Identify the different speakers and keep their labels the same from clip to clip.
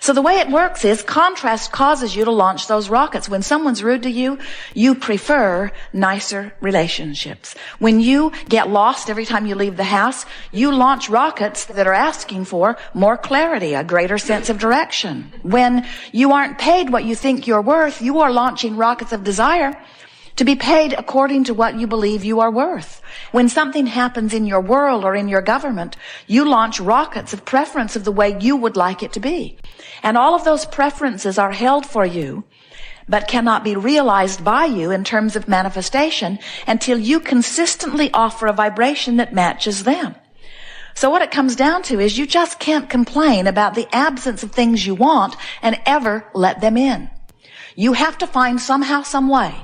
Speaker 1: So the way it works is contrast causes you to launch those rockets. When someone's rude to you, you prefer nicer relationships. When you get lost every time you leave the house, you launch rockets that are asking for more clarity, a greater sense of direction. When you aren't paid what you think you're worth, you are launching rockets of desire to be paid according to what you believe you are worth. When something happens in your world or in your government, you launch rockets of preference of the way you would like it to be. And all of those preferences are held for you, but cannot be realized by you in terms of manifestation until you consistently offer a vibration that matches them. So what it comes down to is you just can't complain about the absence of things you want and ever let them in. You have to find somehow, some way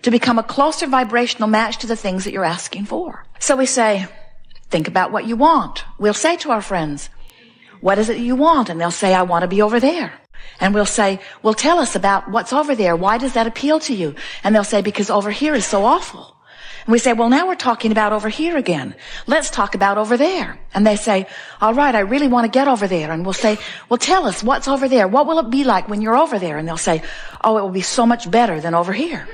Speaker 1: to become a closer vibrational match to the things that you're asking for. So we say, think about what you want. We'll say to our friends, what is it you want? And they'll say, I want to be over there. And we'll say, well, tell us about what's over there. Why does that appeal to you? And they'll say, because over here is so awful. And we say, well, now we're talking about over here again. Let's talk about over there. And they say, all right, I really want to get over there. And we'll say, well, tell us what's over there. What will it be like when you're over there? And they'll say, oh, it will be so much better than over here.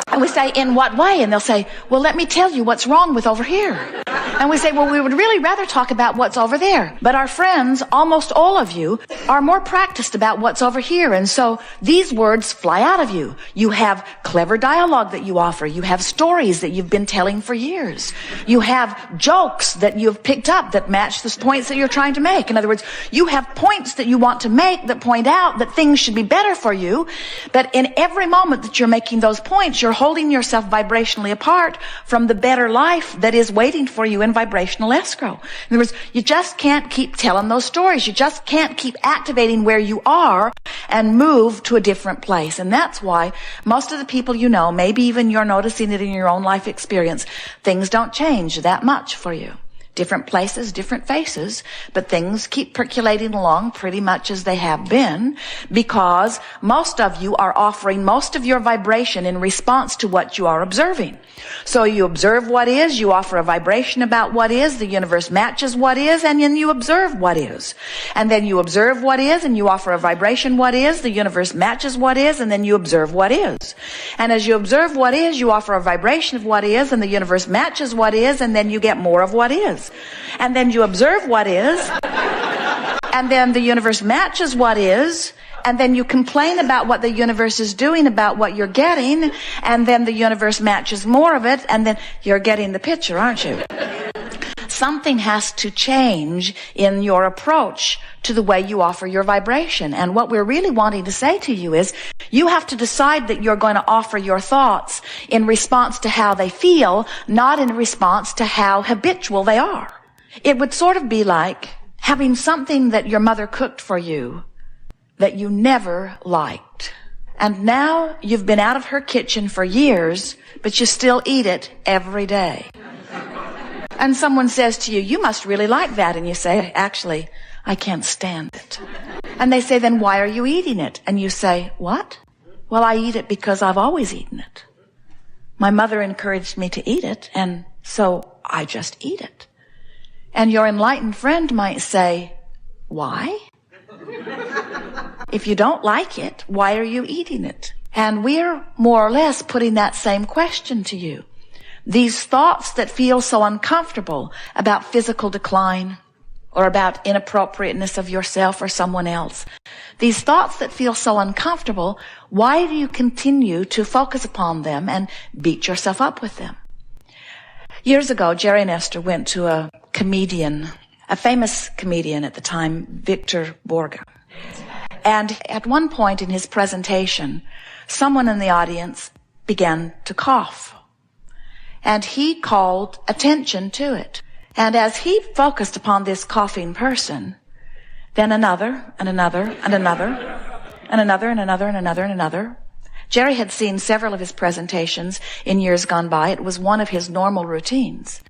Speaker 1: And we say, in what way? And they'll say, well, let me tell you what's wrong with over here. And we say, well, we would really rather talk about what's over there. But our friends, almost all of you, are more practiced about what's over here. And so these words fly out of you. You have clever dialogue that you offer. You have stories that you've been telling for years. You have jokes that you've picked up that match the points that you're trying to make. In other words, you have points that you want to make that point out that things should be better for you. But in every moment that you're making those points, you're holding yourself vibrationally apart from the better life that is waiting for you in vibrational escrow. In other words, you just can't keep telling those stories. You just can't keep activating where you are and move to a different place. And that's why most of the people you know, maybe even you're noticing it in your own life experience, things don't change that much for you. Different places, different faces, but things keep percolating along pretty much as they have been because most of you are offering most of your vibration in response to what you are observing. So you observe what is, you offer a vibration about what is, the universe matches what is, and then you observe what is. And then you observe what is, and you offer a vibration what is, the universe matches what is, and then you observe what is. And as you observe what is, you offer a vibration of what is, and the universe matches what is, and then you get more of what is. And then you observe what is, and then the universe matches what is, and then you complain about what the universe is doing about what you're getting, and then the universe matches more of it, and then you're getting the picture, aren't you? Something has to change in your approach to the way you offer your vibration. And what we're really wanting to say to you is you have to decide that you're going to offer your thoughts in response to how they feel, not in response to how habitual they are. It would sort of be like having something that your mother cooked for you that you never liked. And now you've been out of her kitchen for years, but you still eat it every day. And someone says to you, you must really like that. And you say, actually, I can't stand it. And they say, then why are you eating it? And you say, what? Well, I eat it because I've always eaten it. My mother encouraged me to eat it, and so I just eat it. And your enlightened friend might say, why? If you don't like it, why are you eating it? And we're more or less putting that same question to you. These thoughts that feel so uncomfortable about physical decline or about inappropriateness of yourself or someone else, these thoughts that feel so uncomfortable, why do you continue to focus upon them and beat yourself up with them? Years ago, Jerry and Esther went to a comedian, a famous comedian at the time, Victor Borge. And at one point in his presentation, someone in the audience began to cough. And he called attention to it. And as he focused upon this coughing person, then another, and another, and another, and another, and another, and another, and another. Jerry had seen several of his presentations in years gone by. It was one of his normal routines.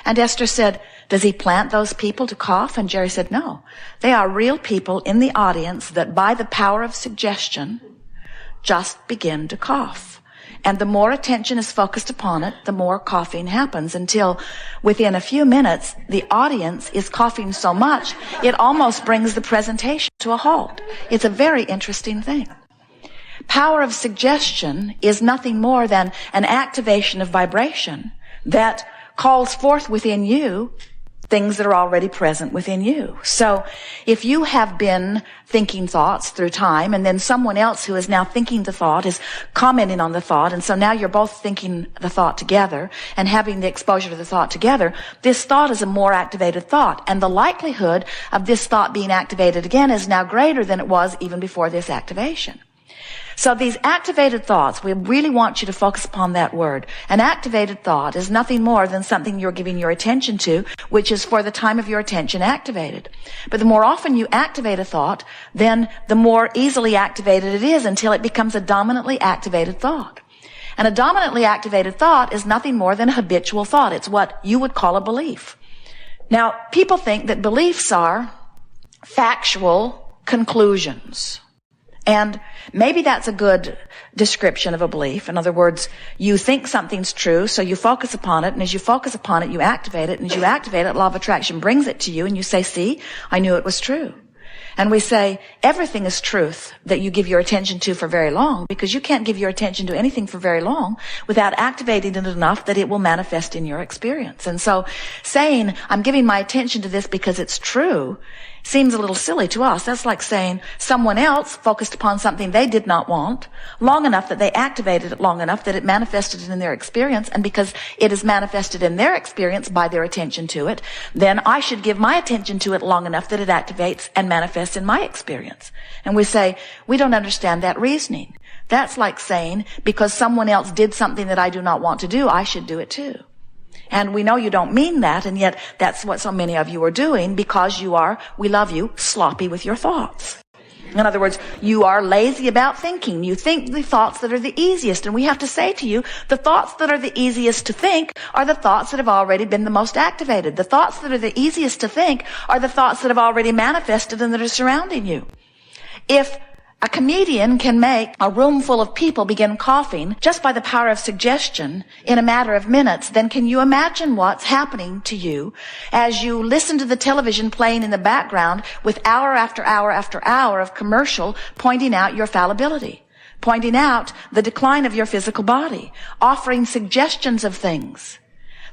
Speaker 1: And Esther said, does he plant those people to cough? And Jerry said, no. They are real people in the audience that by the power of suggestion just begin to cough. And the more attention is focused upon it, the more coughing happens, until within a few minutes, the audience is coughing so much, it almost brings the presentation to a halt. It's a very interesting thing. Power of suggestion is nothing more than an activation of vibration that calls forth within you things that are already present within you. So if you have been thinking thoughts through time, and then someone else who is now thinking the thought is commenting on the thought, and so now you're both thinking the thought together and having the exposure to the thought together, this thought is a more activated thought. And the likelihood of this thought being activated again is now greater than it was even before this activation. So these activated thoughts, we really want you to focus upon that word. An activated thought is nothing more than something you're giving your attention to, which is for the time of your attention activated. But the more often you activate a thought, then the more easily activated it is until it becomes a dominantly activated thought. And a dominantly activated thought is nothing more than a habitual thought. It's what you would call a belief. Now, people think that beliefs are factual conclusions. And maybe that's a good description of a belief. In other words, you think something's true, so you focus upon it, and as you focus upon it, you activate it, and as you activate it, law of attraction brings it to you, and you say, see, I knew it was true. And we say, everything is truth that you give your attention to for very long, because you can't give your attention to anything for very long without activating it enough that it will manifest in your experience. And so saying, I'm giving my attention to this because it's true, seems a little silly to us. That's like saying someone else focused upon something they did not want long enough that they activated it long enough that it manifested in their experience, and because it is manifested in their experience by their attention to it, then I should give my attention to it long enough that it activates and manifests in my experience. And we say, we don't understand that reasoning. That's like saying, because someone else did something that I do not want to do, I should do it too. And we know you don't mean that, and yet that's what so many of you are doing, because you are, we love you, sloppy with your thoughts. In other words, you are lazy about thinking. You think the thoughts that are the easiest, and we have to say to you, the thoughts that are the easiest to think are the thoughts that have already been the most activated. The thoughts that are the easiest to think are the thoughts that have already manifested and that are surrounding you. If a comedian can make a room full of people begin coughing just by the power of suggestion in a matter of minutes, then can you imagine what's happening to you as you listen to the television playing in the background with hour after hour after hour of commercial pointing out your fallibility, pointing out the decline of your physical body, offering suggestions of things.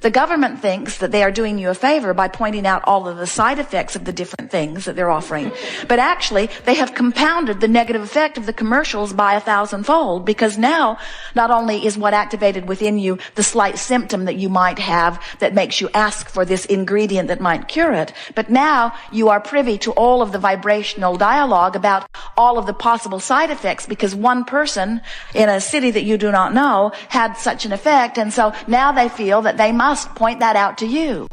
Speaker 1: The government thinks that they are doing you a favor by pointing out all of the side effects of the different things that they're offering. But actually, they have compounded the negative effect of the commercials by 1,000-fold, because now, not only is what activated within you the slight symptom that you might have that makes you ask for this ingredient that might cure it, but now you are privy to all of the vibrational dialogue about all of the possible side effects, because one person in a city that you do not know had such an effect, and so now they feel that they must point that out to you.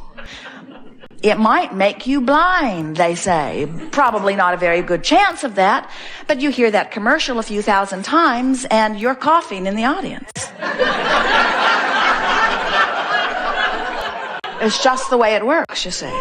Speaker 1: It might make you blind, they say. Probably not a very good chance of that, but you hear that commercial a few thousand times and you're coughing in the audience. It's just the way it works, you see.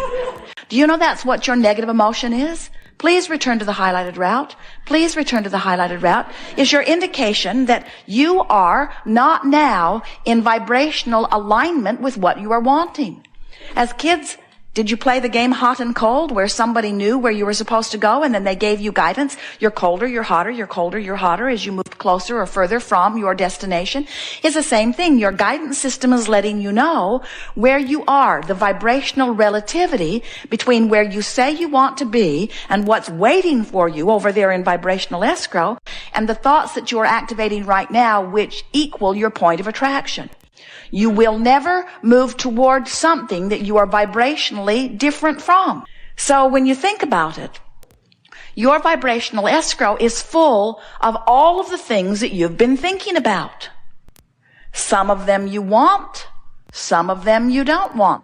Speaker 1: Do you know that's what your negative emotion is? Please return to the highlighted route. Please return to the highlighted route. Is your indication that you are not now in vibrational alignment with what you are wanting. As kids, did you play the game hot and cold, where somebody knew where you were supposed to go and then they gave you guidance? You're colder, you're hotter, you're colder, you're hotter as you move closer or further from your destination. It's the same thing. Your guidance system is letting you know where you are, the vibrational relativity between where you say you want to be and what's waiting for you over there in vibrational escrow, and the thoughts that you are activating right now, which equal your point of attraction. You will never move towards something that you are vibrationally different from. So when you think about it, your vibrational escrow is full of all of the things that you've been thinking about. Some of them you want, some of them you don't want.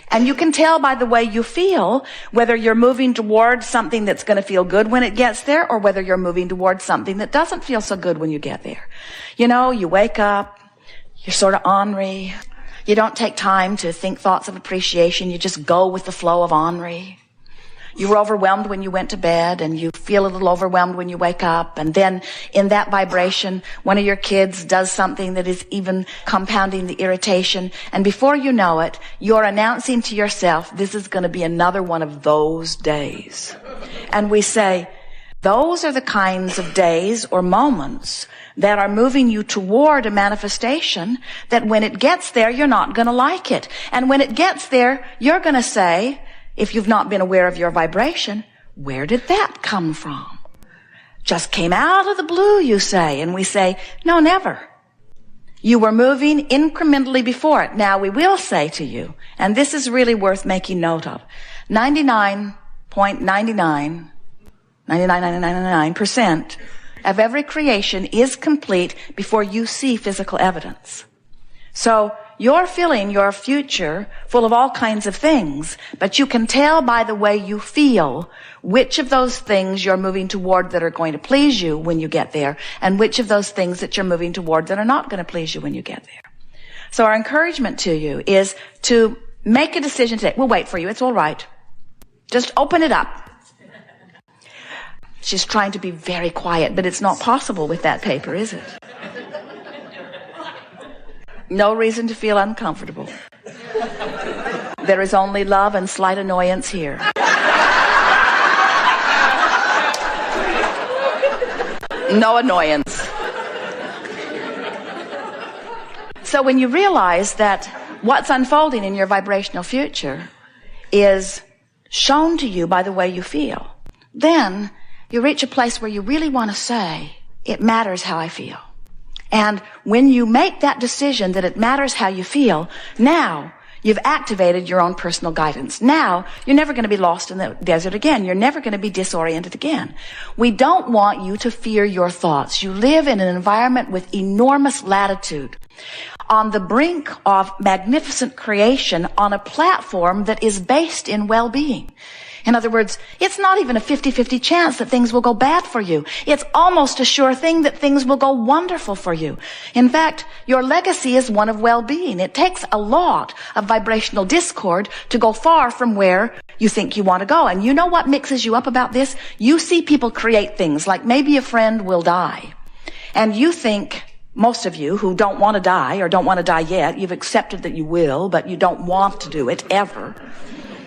Speaker 1: And you can tell by the way you feel whether you're moving towards something that's going to feel good when it gets there, or whether you're moving towards something that doesn't feel so good when you get there. You know, you wake up, you're sort of ornery. You don't take time to think thoughts of appreciation. You just go with the flow of ornery. You were overwhelmed when you went to bed, and you feel a little overwhelmed when you wake up. And then in that vibration, one of your kids does something that is even compounding the irritation. And before you know it, you're announcing to yourself, this is going to be another one of those days. And we say, those are the kinds of days or moments that are moving you toward a manifestation that when it gets there, you're not going to like it. And when it gets there, you're going to say, if you've not been aware of your vibration, where did that come from? Just came out of the blue, you say. And we say, no, never. You were moving incrementally before it. Now we will say to you, and this is really worth making note of, 99.99% of every creation is complete before you see physical evidence. So you're filling your future full of all kinds of things, but you can tell by the way you feel which of those things you're moving toward that are going to please you when you get there, and which of those things that you're moving toward that are not going to please you when you get there. So our encouragement to you is to make a decision today. We'll wait for you. It's all right. Just open it up. She's trying to be very quiet, but it's not possible with that paper, is it? No reason to feel uncomfortable. There is only love and slight annoyance here. No annoyance. So when you realize that what's unfolding in your vibrational future is shown to you by the way you feel, then you reach a place where you really want to say, it matters how I feel. And when you make that decision that it matters how you feel, now you've activated your own personal guidance. Now you're never going to be lost in the desert again. You're never going to be disoriented again. We don't want you to fear your thoughts. You live in an environment with enormous latitude, on the brink of magnificent creation, on a platform that is based in well-being. In other words, it's not even a 50-50 chance that things will go bad for you. It's almost a sure thing that things will go wonderful for you. In fact, your legacy is one of well-being. It takes a lot of vibrational discord to go far from where you think you want to go. And you know what mixes you up about this? You see people create things like maybe a friend will die. And you think, most of you who don't want to die or don't want to die yet, you've accepted that you will, but you don't want to do it ever.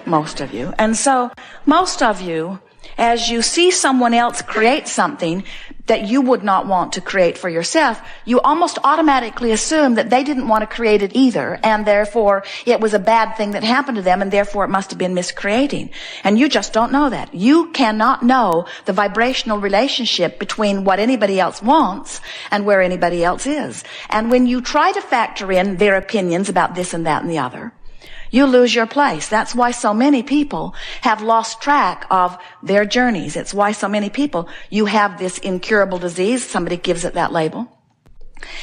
Speaker 1: Most of you. And so most of you, as you see someone else create something that you would not want to create for yourself, you almost automatically assume that they didn't want to create it either, and therefore it was a bad thing that happened to them, and therefore it must have been miscreating. And you just don't know that. You cannot know the vibrational relationship between what anybody else wants and where anybody else is. And when you try to factor in their opinions about this and that and the other, you lose your place. That's why so many people have lost track of their journeys. It's why so many people, you have this incurable disease. Somebody gives it that label.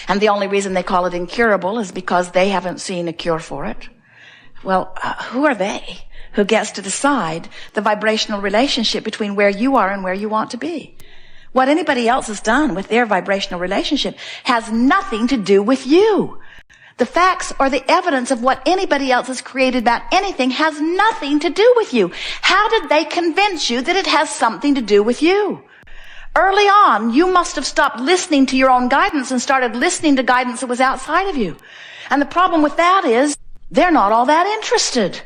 Speaker 1: And the only reason they call it incurable is because they haven't seen a cure for it. Well, who are they who gets to decide the vibrational relationship between where you are and where you want to be? What anybody else has done with their vibrational relationship has nothing to do with you. The facts or the evidence of what anybody else has created about anything has nothing to do with you. How did they convince you that it has something to do with you? Early on, you must have stopped listening to your own guidance and started listening to guidance that was outside of you. And the problem with that is they're not all that interested.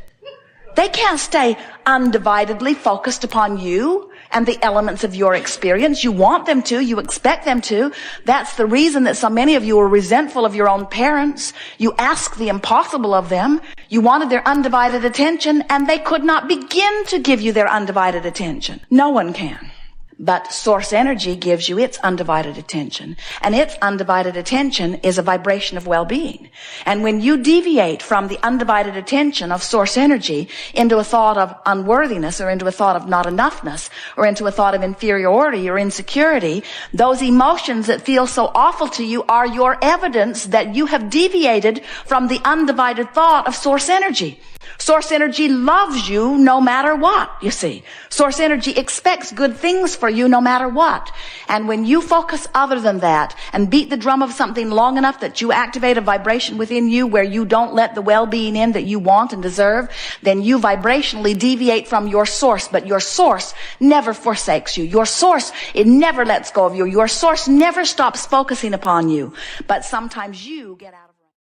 Speaker 1: They can't stay undividedly focused upon you and the elements of your experience. You want them to. You expect them to. That's the reason that so many of you are resentful of your own parents. You ask the impossible of them. You wanted their undivided attention, and they could not begin to give you their undivided attention. No one can. But source energy gives you its undivided attention. And its undivided attention is a vibration of well-being. And when you deviate from the undivided attention of source energy into a thought of unworthiness, or into a thought of not enoughness, or into a thought of inferiority or insecurity, those emotions that feel so awful to you are your evidence that you have deviated from the undivided thought of source energy. Source energy loves you no matter what, you see. Source energy expects good things for you no matter what. And when you focus other than that and beat the drum of something long enough that you activate a vibration within you where you don't let the well-being in that you want and deserve, then you vibrationally deviate from your source. But your source never forsakes you. Your source, it never lets go of you. Your source never stops focusing upon you. But sometimes you get out.